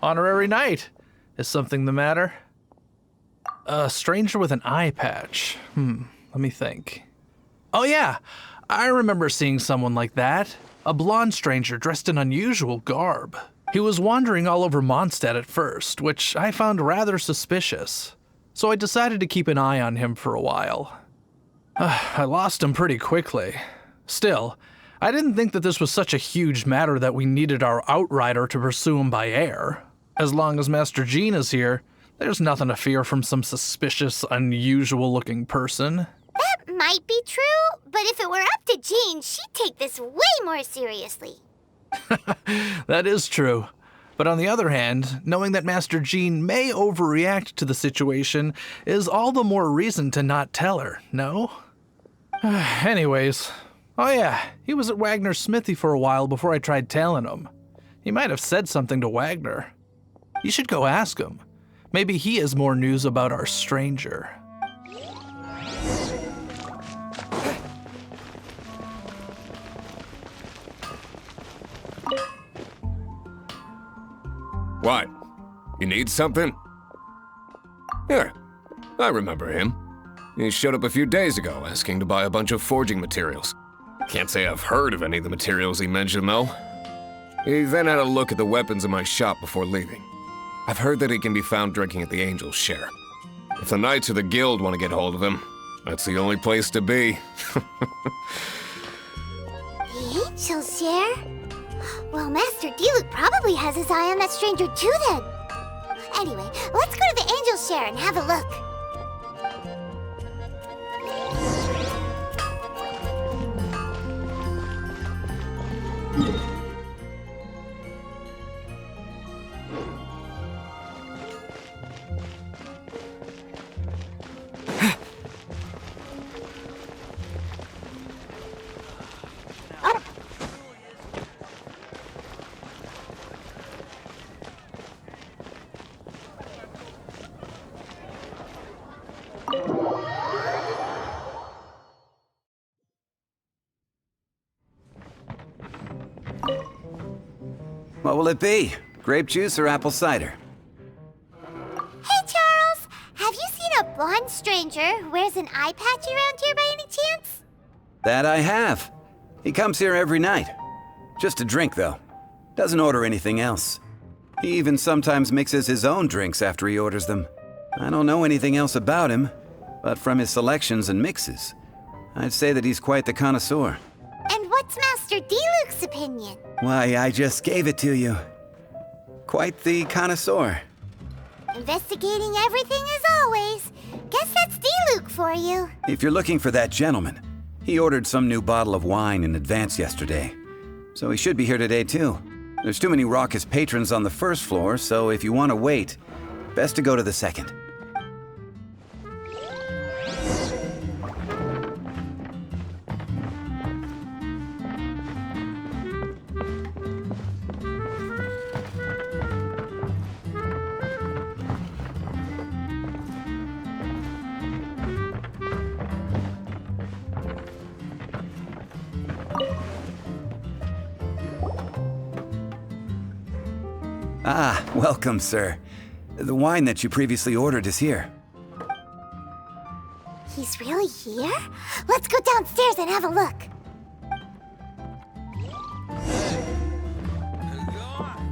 Honorary knight. Is something the matter? A stranger with an eye patch. Let me think. Oh yeah, I remember seeing someone like that. A blonde stranger dressed in unusual garb. He was wandering all over Mondstadt at first, which I found rather suspicious. So I decided to keep an eye on him for a while. I lost him pretty quickly. Still, I didn't think that this was such a huge matter that we needed our outrider to pursue him by air. As long as Master Jean is here, there's nothing to fear from some suspicious, unusual-looking person. That might be true, but if it were up to Jean, she'd take this way more seriously. That is true. But on the other hand, knowing that Master Jean may overreact to the situation is all the more reason to not tell her, no? Anyways, oh yeah, he was at Wagner's smithy for a while before I tried tailing him. He might have said something to Wagner. You should go ask him. Maybe he has more news about our stranger. What? You need something? Here, I remember him. He showed up a few days ago asking to buy a bunch of forging materials. Can't say I've heard of any of the materials he mentioned, though. He then had a look at the weapons in my shop before leaving. I've heard that he can be found drinking at the Angel's Share. If the Knights of the Guild want to get hold of him, that's the only place to be. The Angel's Share? Well, Master Diluc probably has his eye on that stranger too then. Anyway, let's go to the Angel's Share and have a look. What will it be? Grape juice or apple cider? Hey, Charles! Have you seen a blonde stranger who wears an eye patch around here by any chance? That I have. He comes here every night. Just to drink, though. Doesn't order anything else. He even sometimes mixes his own drinks after he orders them. I don't know anything else about him, but from his selections and mixes, I'd say that he's quite the connoisseur. And what's Master Diluc's opinion? Why, I just gave it to you. Quite the connoisseur. Investigating everything as always. Guess that's Diluc for you. If you're looking for that gentleman, he ordered some new bottle of wine in advance yesterday. So he should be here today too. There's too many raucous patrons on the first floor, so if you want to wait, best to go to the second. Ah, welcome, sir. The wine that you previously ordered is here. He's really here? Let's go downstairs and have a look.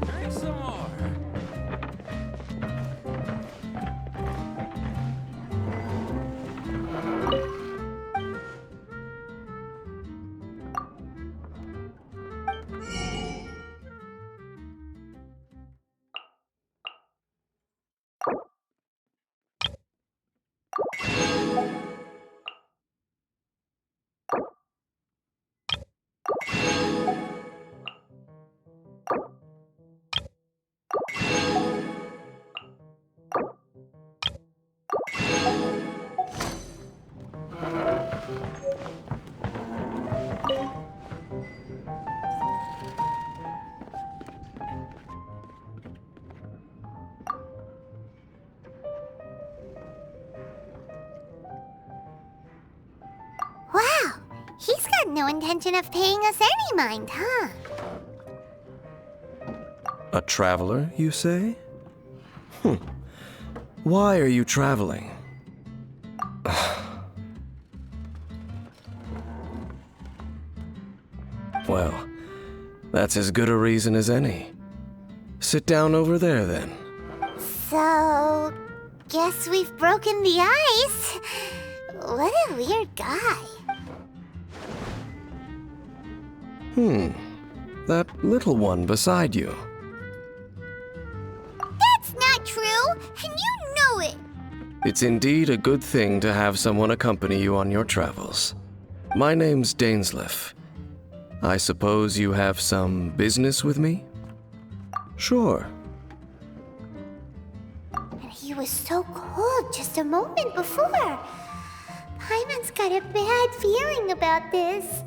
Drink some more. Wow, he's got no intention of paying us any mind, huh? A traveler, you say? Why are you traveling? Well, that's as good a reason as any. Sit down over there, then. So, guess we've broken the ice. What a weird guy. That little one beside you. That's not true, and you know it. It's indeed a good thing to have someone accompany you on your travels. My name's Dainsleif. I suppose you have some business with me? Sure. And he was so cold just a moment before. Paimon's got a bad feeling about this.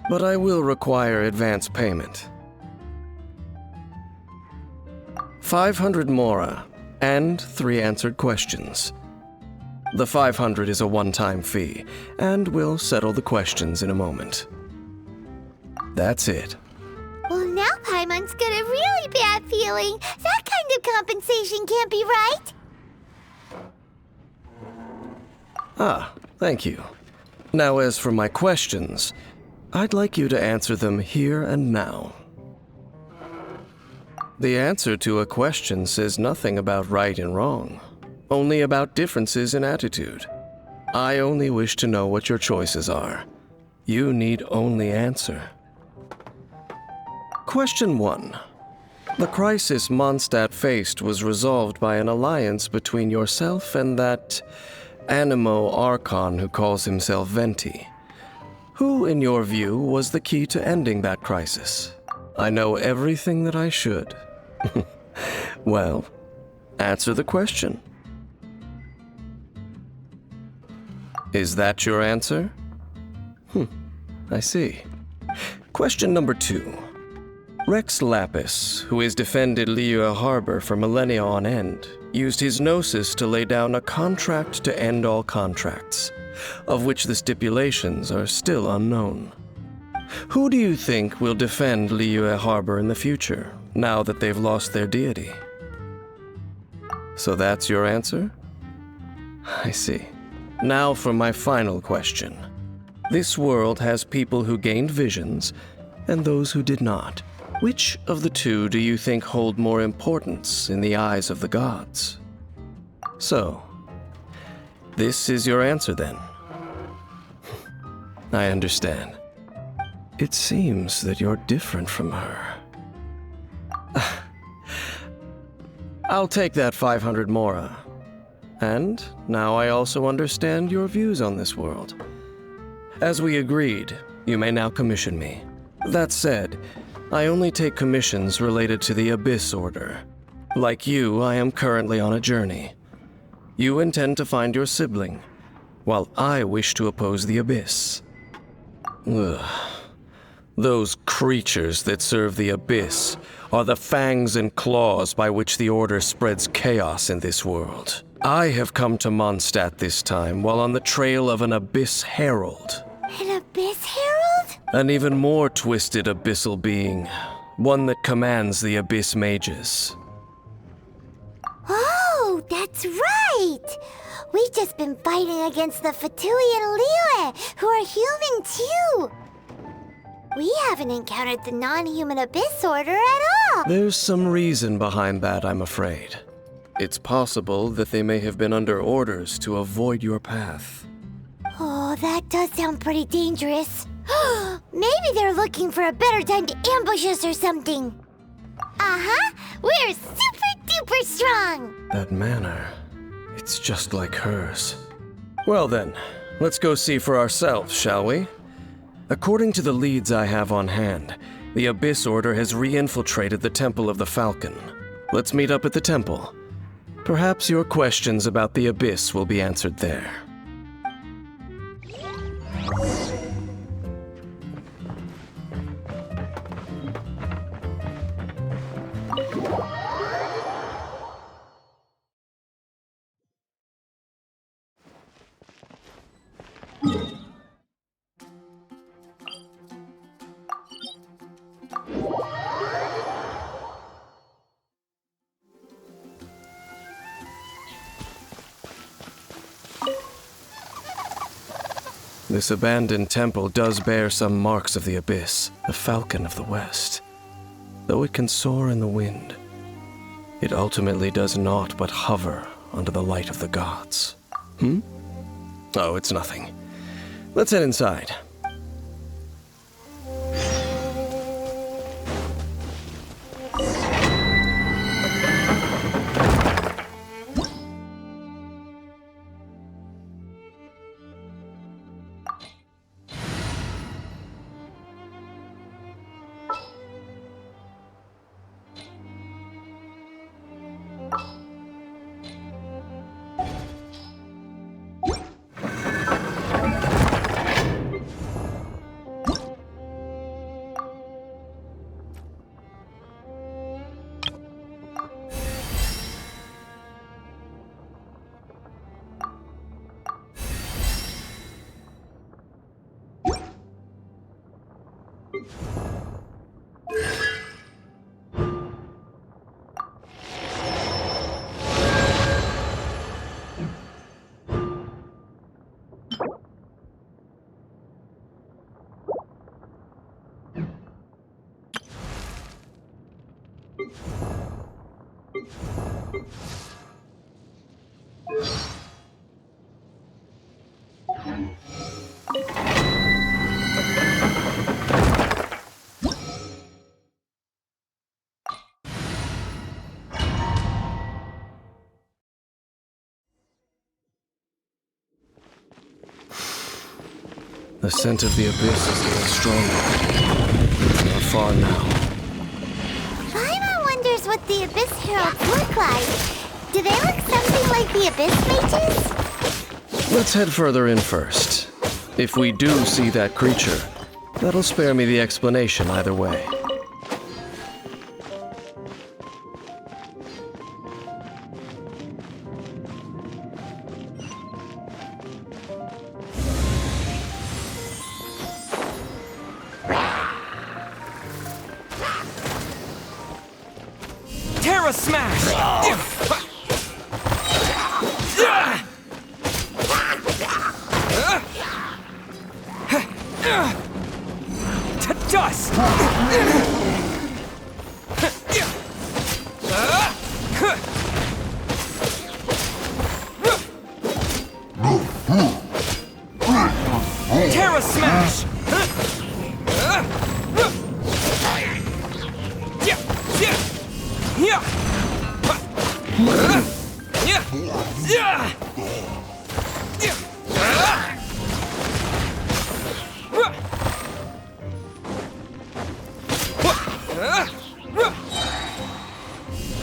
But I will require advance payment. 500 mora and 3 answered questions. The 500 is a one-time fee, and we'll settle the questions in a moment. That's it. Well, now Paimon's got a really bad feeling. That kind of compensation can't be right. Ah, thank you. Now, as for my questions, I'd like you to answer them here and now. The answer to a question says nothing about right and wrong, only about differences in attitude. I only wish to know what your choices are. You need only answer. Question 1. The crisis Mondstadt faced was resolved by an alliance between yourself and that Animo Archon who calls himself Venti. Who, in your view, was the key to ending that crisis? I know everything that I should. Well, answer the question. Is that your answer? I see. Question number 2. Rex Lapis, who has defended Liyue Harbor for millennia on end, used his gnosis to lay down a contract to end all contracts, of which the stipulations are still unknown. Who do you think will defend Liyue Harbor in the future, now that they've lost their deity? So that's your answer? I see. Now for my final question. This world has people who gained visions, and those who did not. Which of the two do you think hold more importance in the eyes of the gods? So, this is your answer then. I understand. It seems that you're different from her. I'll take that 500 mora. And now I also understand your views on this world. As we agreed, you may now commission me. That said, I only take commissions related to the Abyss Order. Like you, I am currently on a journey. You intend to find your sibling, while I wish to oppose the Abyss. Ugh. Those creatures that serve the Abyss are the fangs and claws by which the Order spreads chaos in this world. I have come to Mondstadt this time while on the trail of an Abyss Herald. An Abyss Herald? An even more twisted abyssal being, one that commands the Abyss Mages. Oh, that's right! We've just been fighting against the Fatui and Liyue, who are human too! We haven't encountered the non-human Abyss Order at all! There's some reason behind that, I'm afraid. It's possible that they may have been under orders to avoid your path. Oh, that does sound pretty dangerous. Maybe they're looking for a better time to ambush us or something. Uh-huh, we're super duper strong! That manner, it's just like hers. Well then, let's go see for ourselves, shall we? According to the leads I have on hand, the Abyss Order has re-infiltrated the Temple of the Falcon. Let's meet up at the temple. Perhaps your questions about the Abyss will be answered there. This abandoned temple does bear some marks of the abyss, the falcon of the west. Though it can soar in the wind, it ultimately does naught but hover under the light of the gods. Oh, it's nothing. Let's head inside. The scent of the abyss is getting stronger. It's not far now. Paimon wonders what the Abyss Heralds look like. Do they look something like the Abyss Mages? Let's head further in first. If we do see that creature, that'll spare me the explanation either way. Terra Smash! To dust! Terra Smash!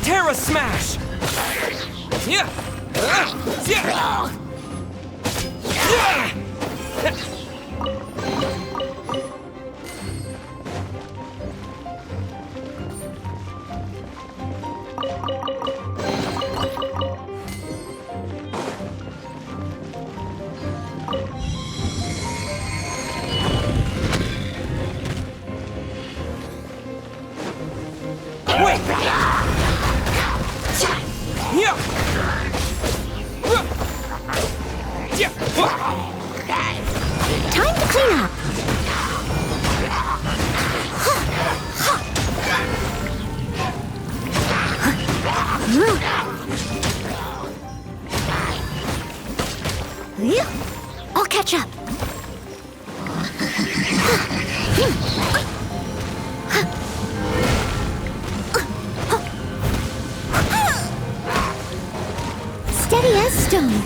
Terra Smash! Time to clean up. I'll catch up. Steady as stone.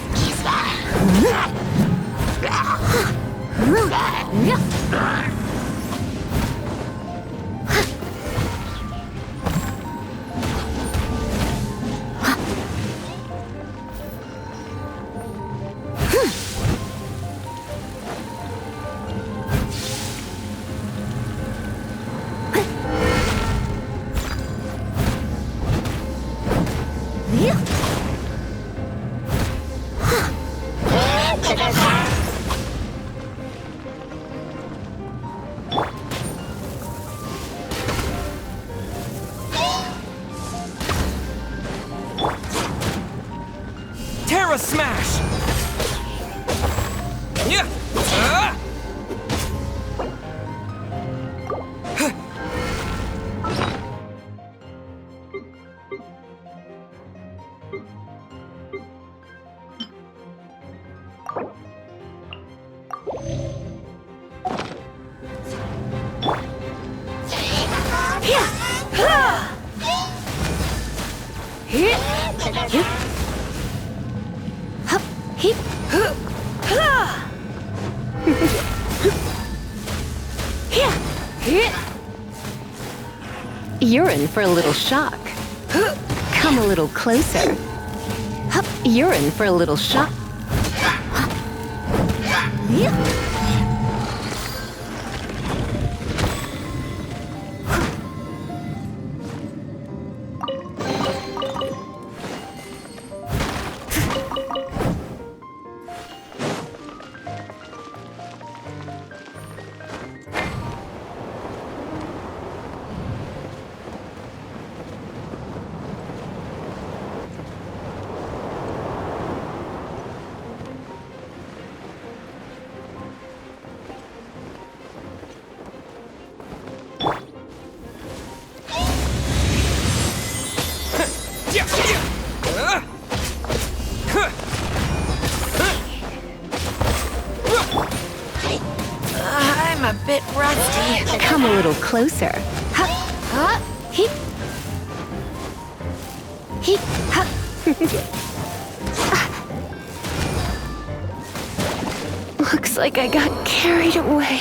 Terra Smash! Yeah! You're in for a little shock. Come a little closer. You're in for a little shock. I'm a bit rusty. Come a little closer. Heep. Heep. Looks like I got carried away.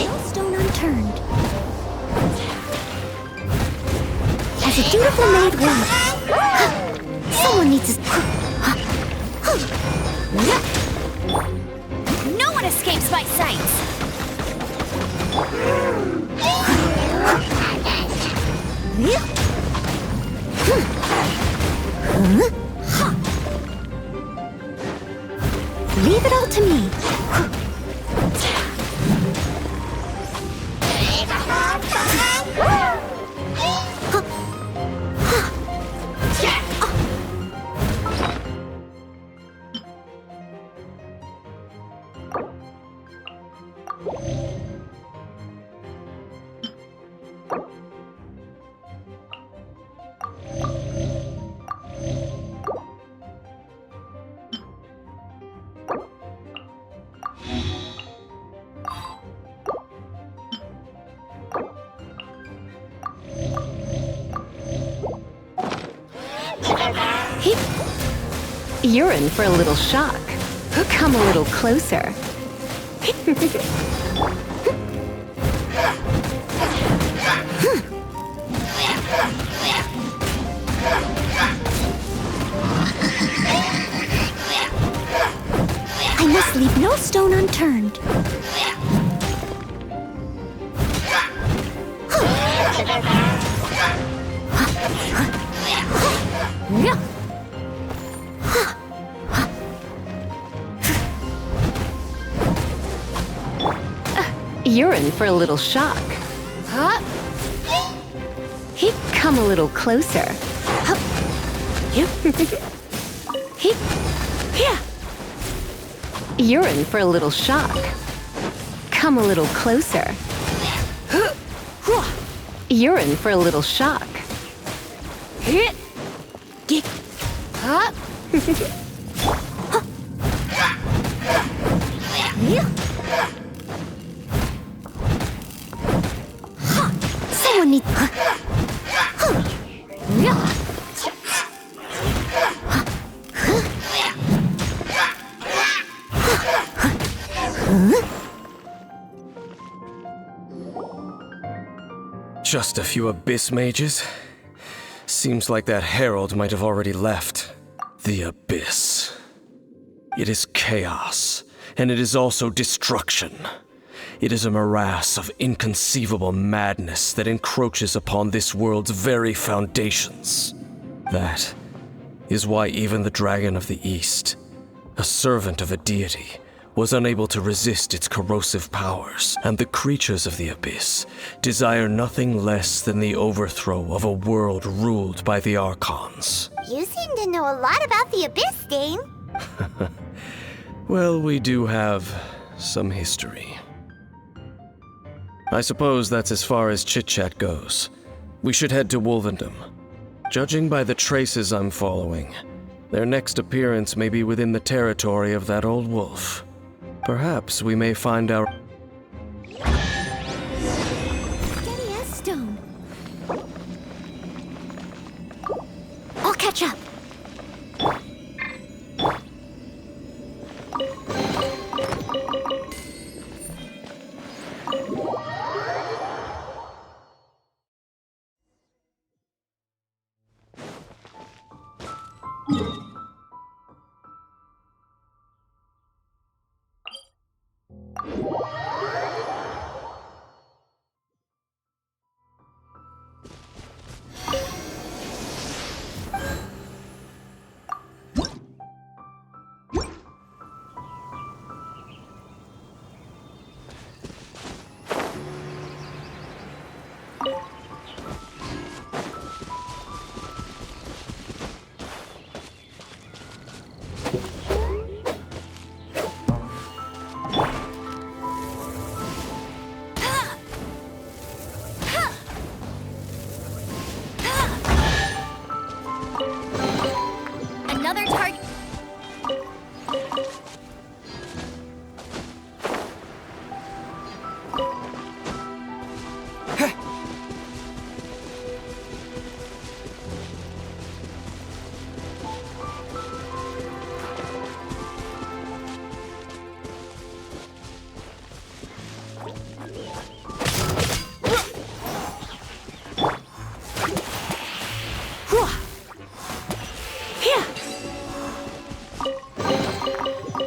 No stone unturned. As a dutiful maid will. Someone needs to. No one escapes my sights. Leave it all to me. You're in for a little shock. Come a little closer. I must leave no stone unturned. You're in for a little shock. Come a little closer. You're in for a little shock. Come a little closer. You're in for a little shock. Someone needs. Just a few abyss mages? Seems like that herald might have already left. The abyss. It is chaos, and it is also destruction. It is a morass of inconceivable madness that encroaches upon this world's very foundations. That is why even the Dragon of the East, a servant of a deity, was unable to resist its corrosive powers, and the creatures of the abyss desire nothing less than the overthrow of a world ruled by the Archons. You seem to know a lot about the Abyss, Dane. Well, we do have some history. I suppose that's as far as chit-chat goes. We should head to Wolvendom. Judging by the traces I'm following, their next appearance may be within the territory of that old wolf. Perhaps we may find our... Steady as stone. I'll catch up. Another target.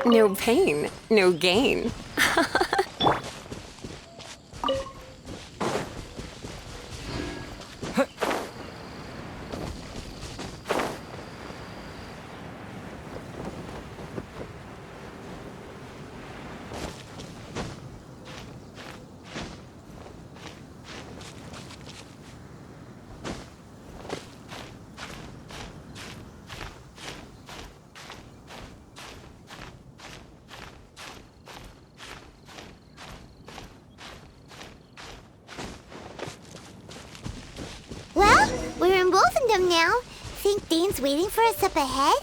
No pain, no gain. Well, we're in Wolfendom now. Think Dane's waiting for us up ahead?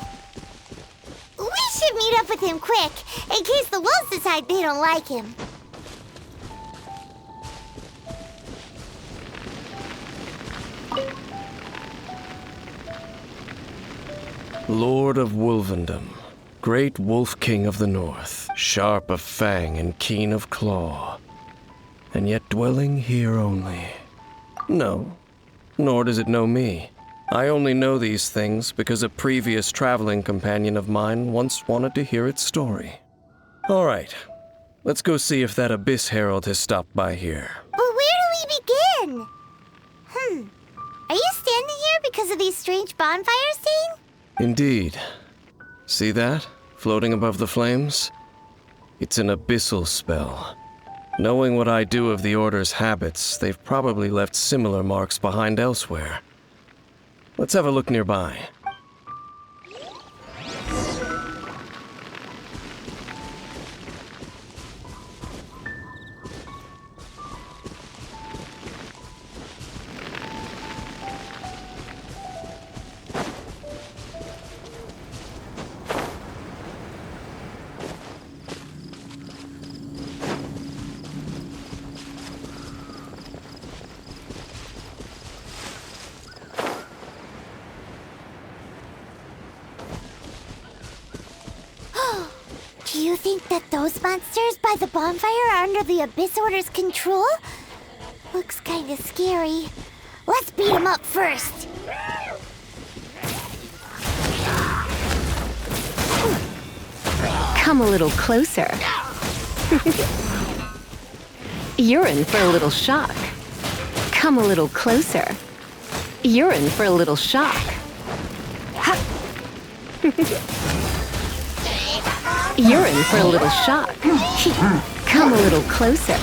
We should meet up with him quick, in case the wolves decide they don't like him. Lord of Wolvendom, great wolf king of the north, sharp of fang and keen of claw, and yet dwelling here only. No, nor does it know me. I only know these things because a previous traveling companion of mine once wanted to hear its story. All right, let's go see if that Abyss Herald has stopped by here. But where do we begin? Are you standing here because of these strange bonfires, Dane? Indeed. See that? Floating above the flames? It's an abyssal spell. Knowing what I do of the Order's habits, they've probably left similar marks behind elsewhere. Let's have a look nearby. Do you think that those monsters by the bonfire are under the Abyss Order's control? Looks kinda scary. Let's beat them up first. Come a little closer. You're in for a little shock. Come a little closer. You're in for a little shock. You're in for a little shock. Come a little closer.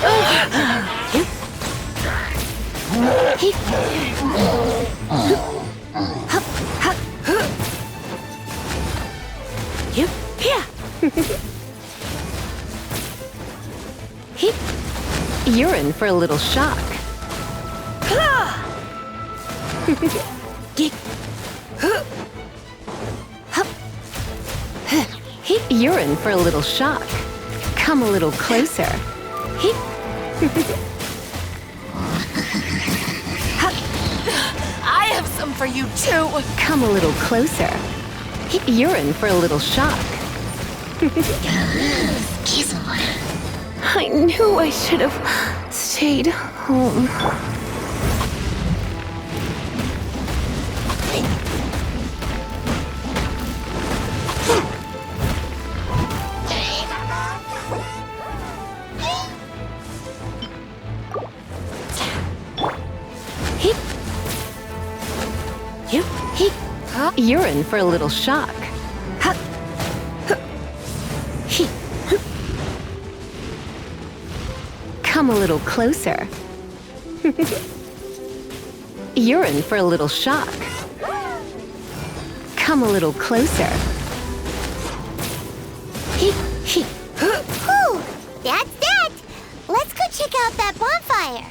You're in for a little shock. You're in for a little shock. Come a little closer. I have some for you too. Come a little closer. You're in for a little shock. I knew I should have stayed home. You're in for a little shock. Come a little closer. You're in for a little shock. Come a little closer. Whew, that's that. Let's go check out that bonfire.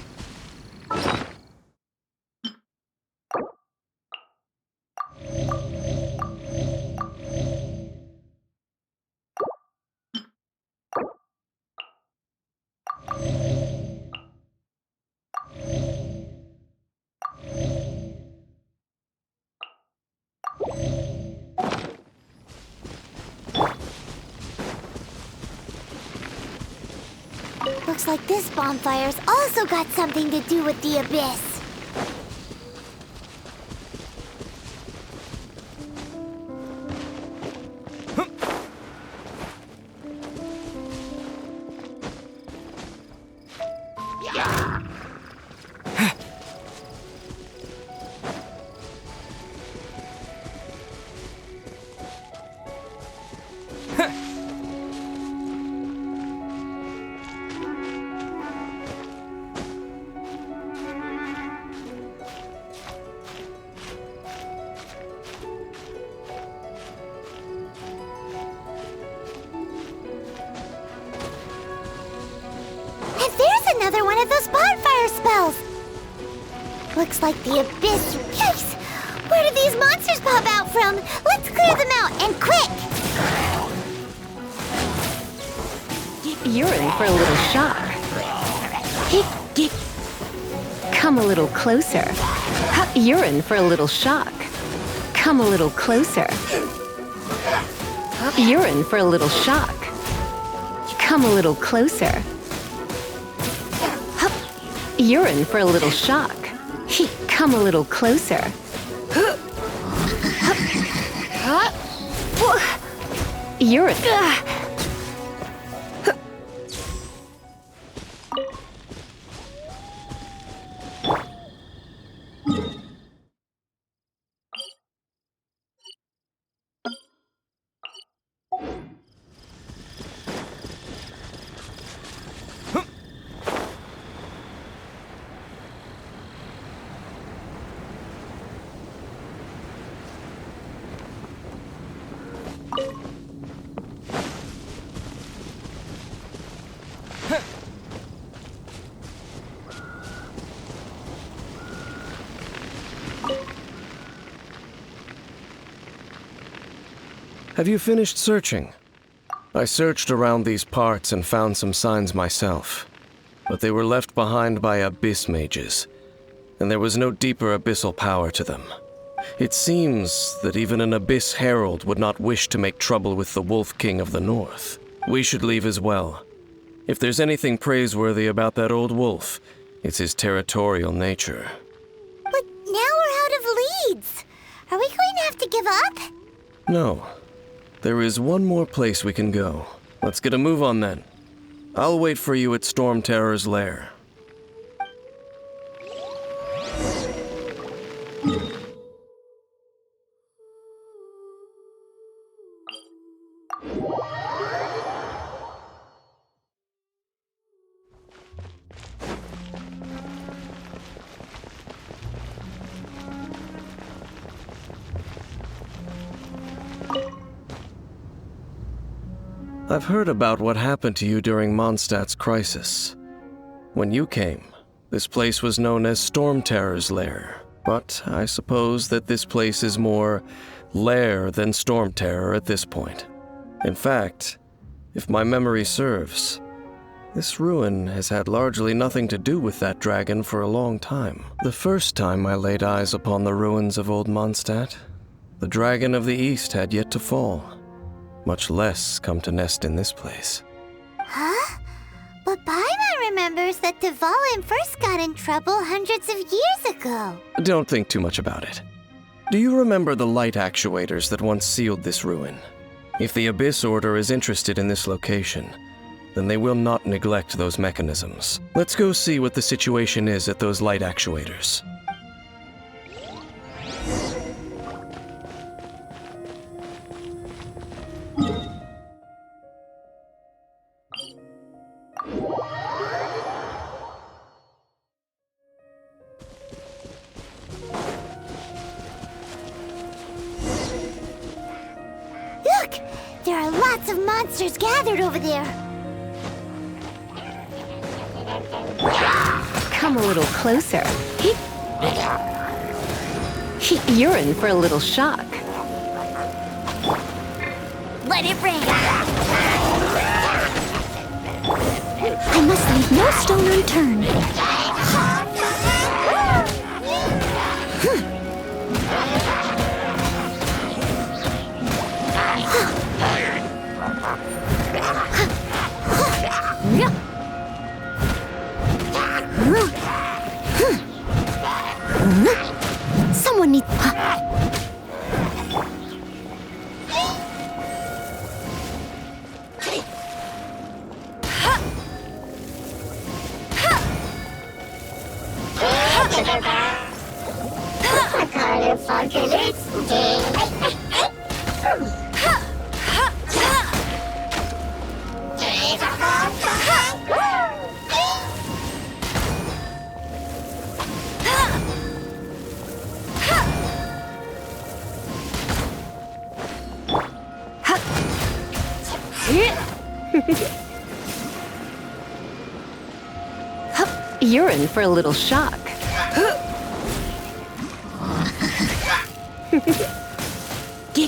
Looks like this bonfire's also got something to do with the abyss. Another one of those bonfire spells! Looks like the abyss. Yikes! Where did these monsters pop out from? Let's clear them out, and quick! You're in for a little shock. Come a little closer. You're in for a little shock. Come a little closer. You're in for a little shock. Come a little closer. You're in for a little shock. Come a little closer. You're in. Have you finished searching? I searched around these parts and found some signs myself, but they were left behind by abyss mages, and there was no deeper abyssal power to them. It seems that even an abyss herald would not wish to make trouble with the Wolf King of the North. We should leave as well. If there's anything praiseworthy about that old wolf, it's his territorial nature. But now we're out of leads. Are we going to have to give up? No. There is one more place we can go. Let's get a move on then. I'll wait for you at Storm Terror's lair. I've heard about what happened to you during Mondstadt's crisis. When you came, this place was known as Storm Terror's Lair, but I suppose that this place is more lair than Storm Terror at this point. In fact, if my memory serves, this ruin has had largely nothing to do with that dragon for a long time. The first time I laid eyes upon the ruins of Old Mondstadt, the dragon of the East had yet to fall, much less come to nest in this place. Huh? But Paimon remembers that Dvalin first got in trouble hundreds of years ago. Don't think too much about it. Do you remember the light actuators that once sealed this ruin? If the Abyss Order is interested in this location, then they will not neglect those mechanisms. Let's go see what the situation is at those light actuators. Look! There are lots of monsters gathered over there. Come a little closer. You're in for a little shock. Let it rain! I must leave no stone unturned. Someone needs... You're in for a little shock.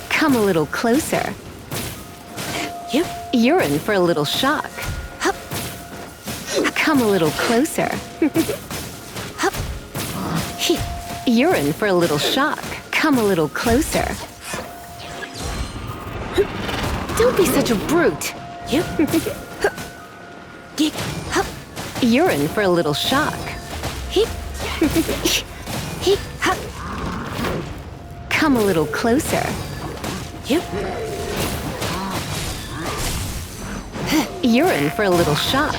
Come a little closer. You're in for a little shock. Come a little closer. You're in for a little shock. Come a little closer. Don't be such a brute. You're in for a little shock. Come a little closer. You're in for a little shock.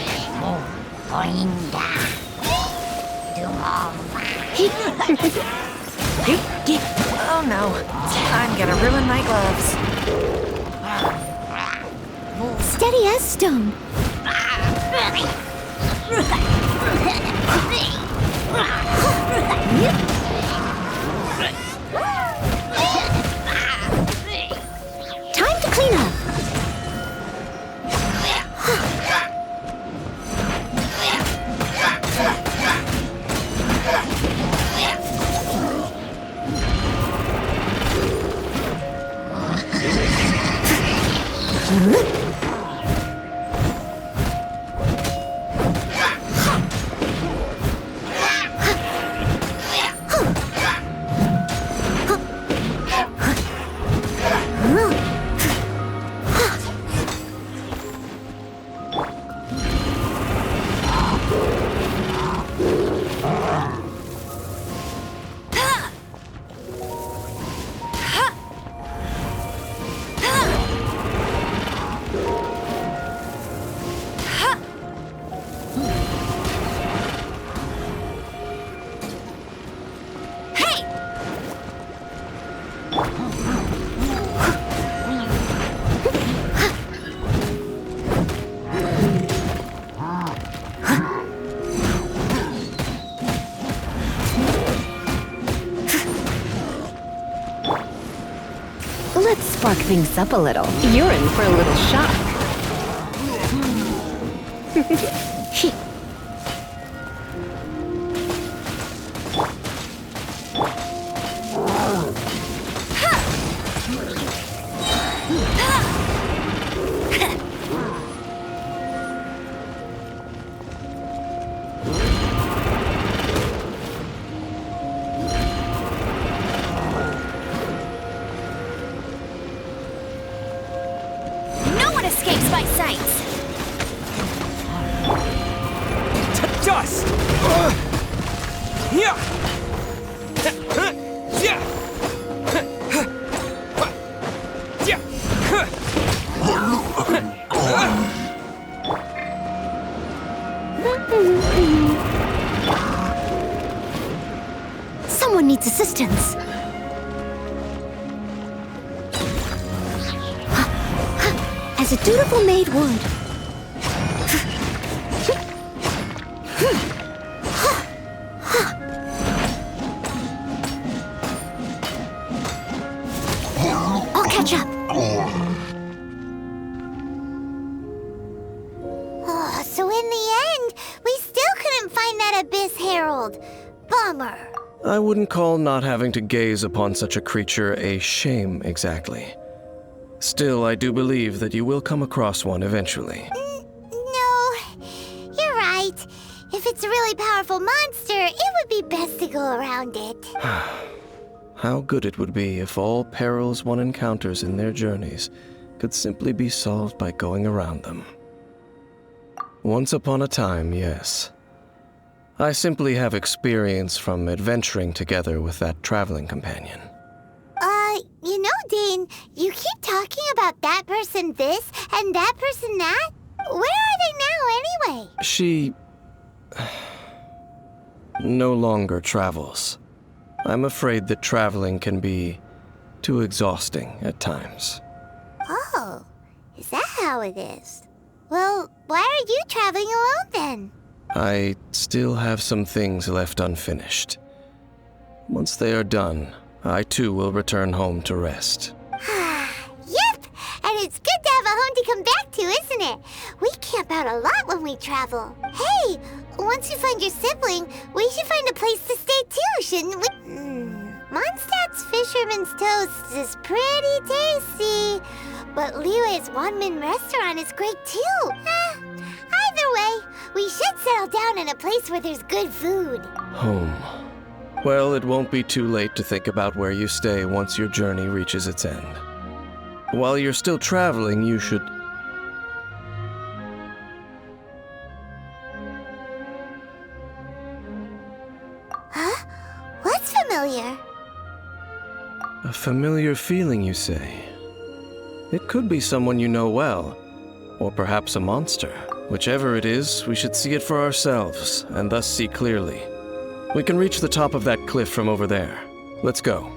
Oh no, I'm gonna ruin my gloves. Steady as stone. Time to clean up. Let's spark things up a little. You're in for a little shock. No one escapes my sight! To dust! Yeah! Yeah! Someone needs assistance. As a dutiful maid would. I'll catch up. Oh, so in the end, we still couldn't find that Abyss Herald. Bummer. I wouldn't call not having to gaze upon such a creature a shame exactly. Still, I do believe that you will come across one eventually. No, you're right. If it's a really powerful monster, it would be best to go around it. How good it would be if all perils one encounters in their journeys could simply be solved by going around them. Once upon a time, yes. I simply have experience from adventuring together with that traveling companion. You know, Dane, you keep talking about that person this and that person that. Where are they now, anyway? She no longer travels. I'm afraid that traveling can be too exhausting at times. Oh, is that how it is? Well, why are you traveling alone then? I still have some things left unfinished. Once they are done, I too will return home to rest. Yep, and it's good to have a home to come back to, isn't it? We camp out a lot when we travel. Hey, once you find your sibling, we should find a place to stay too, shouldn't we? Mondstadt's Fisherman's Toast is pretty tasty, but Liyue's Wanmin restaurant is great too. Either way, we should settle down in a place where there's good food. Home. Well, it won't be too late to think about where you stay once your journey reaches its end. While you're still traveling, you should... Huh? What's familiar? A familiar feeling, you say? It could be someone you know well, or perhaps a monster. Whichever it is, we should see it for ourselves, and thus see clearly. We can reach the top of that cliff from over there. Let's go.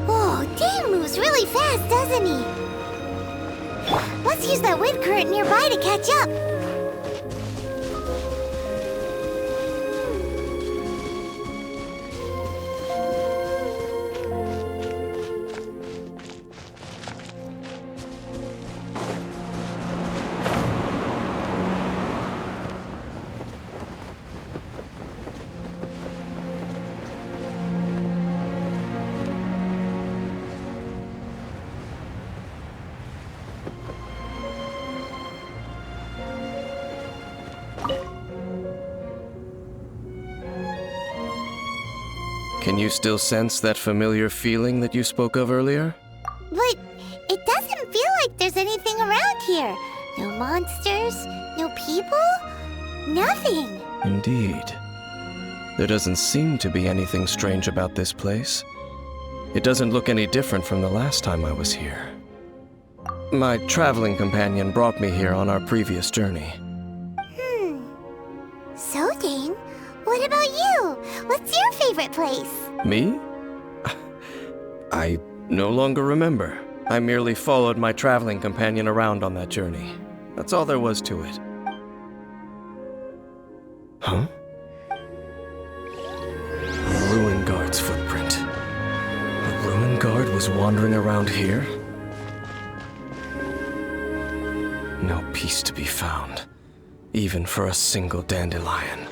Whoa, Dane moves really fast, doesn't he? Let's use that wind current nearby to catch up. Can you still sense that familiar feeling that you spoke of earlier? But it doesn't feel like there's anything around here. No monsters, no people, nothing. Indeed. There doesn't seem to be anything strange about this place. It doesn't look any different from the last time I was here. My traveling companion brought me here on our previous journey. So, Dane, what about you? What's your favorite place? Me? I no longer remember. I merely followed my traveling companion around on that journey. That's all there was to it. Huh? A ruin guard's footprint. A ruin guard was wandering around here? No peace to be found, even for a single dandelion.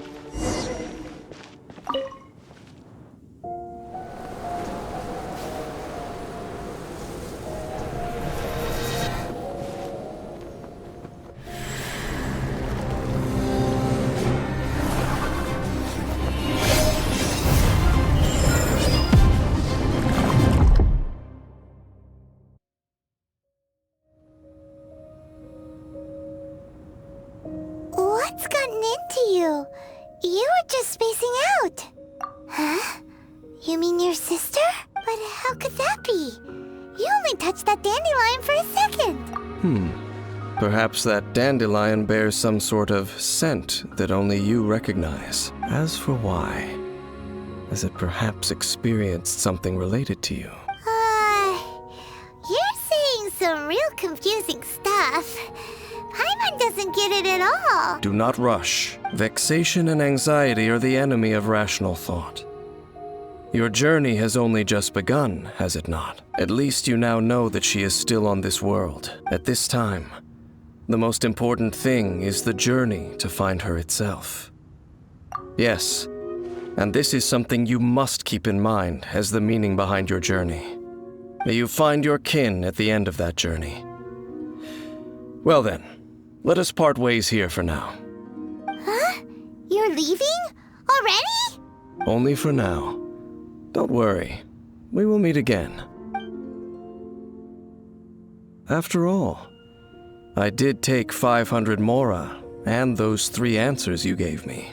What's gotten into you? You were just spacing out. Huh? You mean your sister? But how could that be? You only touched that dandelion for a second. Perhaps that dandelion bears some sort of scent that only you recognize. As for why, has it perhaps experienced something related to you? You're saying some real confusing stuff. Paimon doesn't get it at all. Do not rush. Vexation and anxiety are the enemy of rational thought. Your journey has only just begun, has it not? At least you now know that she is still on this world. At this time, the most important thing is the journey to find her itself. Yes, and this is something you must keep in mind as the meaning behind your journey. May you find your kin at the end of that journey. Well then, let us part ways here for now. Huh? You're leaving? Already? Only for now. Don't worry, we will meet again. After all, I did take 500 mora and those 3 answers you gave me.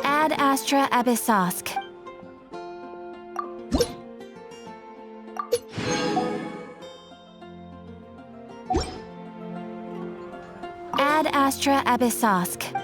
Ad Astra Abyssosque. Ad Astra Abyssosque.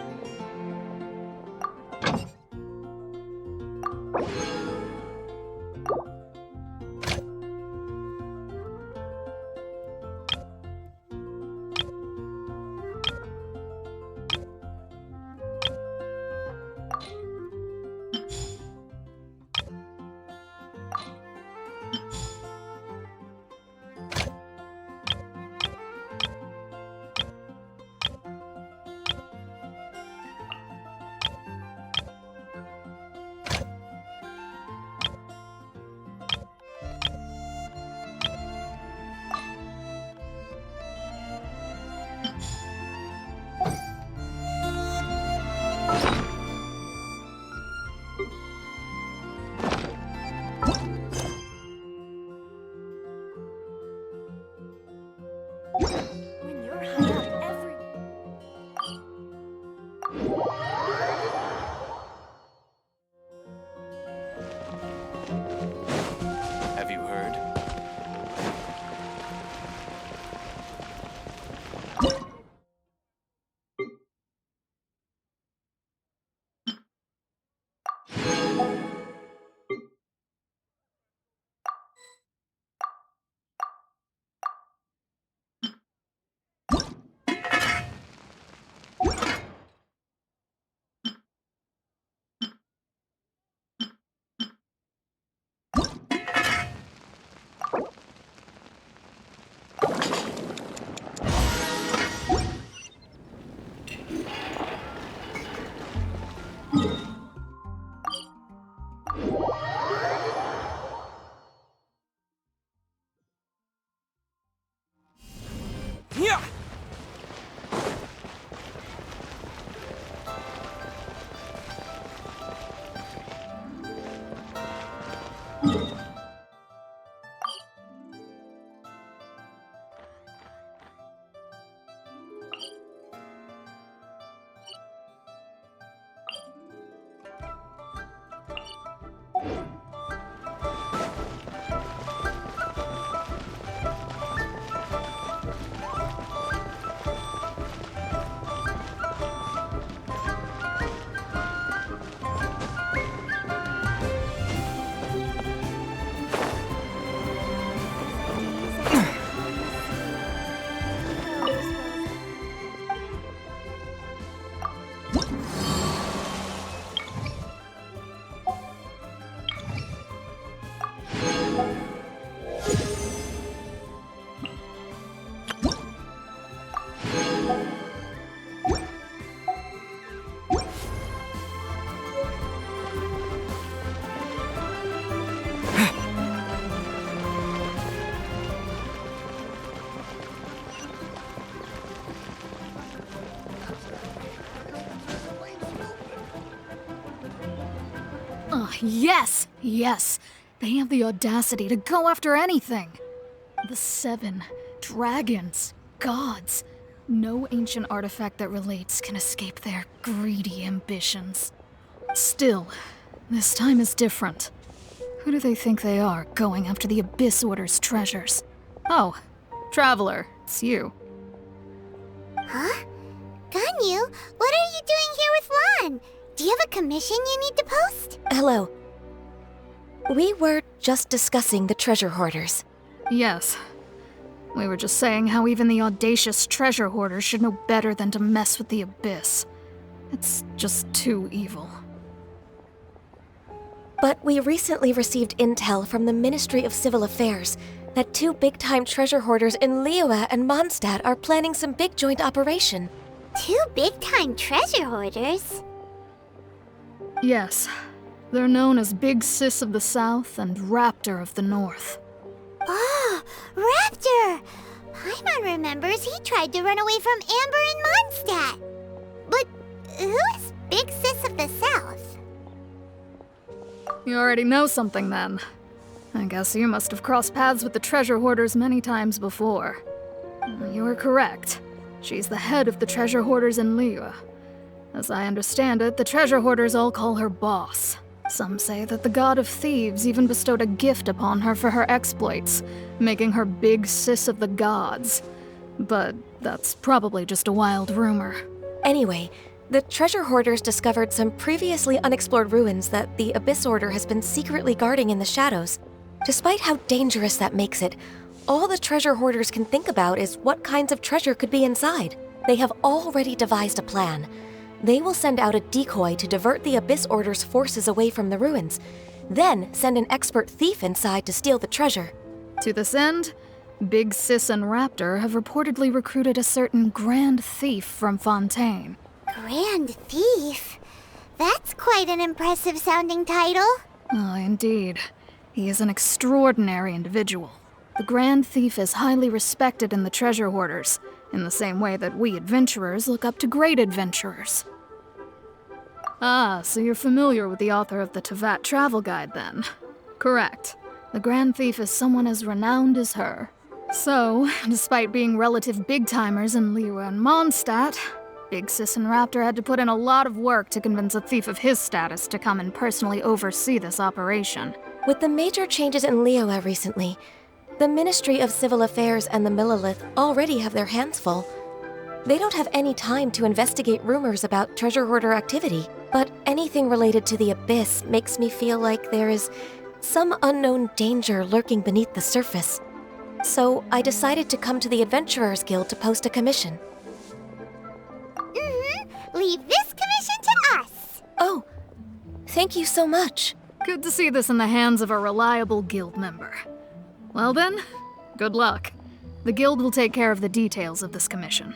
Yes! Yes! They have the audacity to go after anything! The 7 dragons, gods. No ancient artifact that relates can escape their greedy ambitions. Still, this time is different. Who do they think they are, going after the Abyss Order's treasures? Oh, Traveler, it's you. Huh? Ganyu, what are you doing here with Lan? Do you have a commission you need to post? Hello. We were just discussing the treasure hoarders. Yes. We were just saying how even the audacious treasure hoarders should know better than to mess with the Abyss. It's just too evil. But we recently received intel from the Ministry of Civil Affairs that 2 big-time treasure hoarders in Liyue and Mondstadt are planning some big joint operation. 2 big-time treasure hoarders? Yes. They're known as Big Sis of the South and Raptor of the North. Oh, Raptor! Paimon remembers he tried to run away from Amber and Mondstadt. But who is Big Sis of the South? You already know something then. I guess you must have crossed paths with the treasure hoarders many times before. You are correct. She's the head of the treasure hoarders in Liyue. As I understand it, the treasure hoarders all call her boss. Some say that the god of thieves even bestowed a gift upon her for her exploits, making her Big Sis of the gods. But that's probably just a wild rumor. Anyway, the treasure hoarders discovered some previously unexplored ruins that the Abyss Order has been secretly guarding in the shadows. Despite how dangerous that makes it, all the treasure hoarders can think about is what kinds of treasure could be inside. They have already devised a plan. They will send out a decoy to divert the Abyss Order's forces away from the ruins, then send an expert thief inside to steal the treasure. To this end, Big Sis and Raptor have reportedly recruited a certain Grand Thief from Fontaine. Grand Thief? That's quite an impressive sounding title. Oh, indeed. He is an extraordinary individual. The Grand Thief is highly respected in the treasure hoarders, in the same way that we adventurers look up to great adventurers. Ah, so you're familiar with the author of the Tevat Travel Guide, then? Correct. The Grand Thief is someone as renowned as her. So, despite being relative big-timers in Liyue and Mondstadt, Big Sis and Raptor had to put in a lot of work to convince a thief of his status to come and personally oversee this operation. With the major changes in Liyue recently, the Ministry of Civil Affairs and the Millelith already have their hands full. They don't have any time to investigate rumors about treasure hoarder activity, but anything related to the Abyss makes me feel like there is some unknown danger lurking beneath the surface. So I decided to come to the Adventurers Guild to post a commission. Leave this commission to us! Oh, thank you so much. Good to see this in the hands of a reliable guild member. Well then, good luck. The guild will take care of the details of this commission.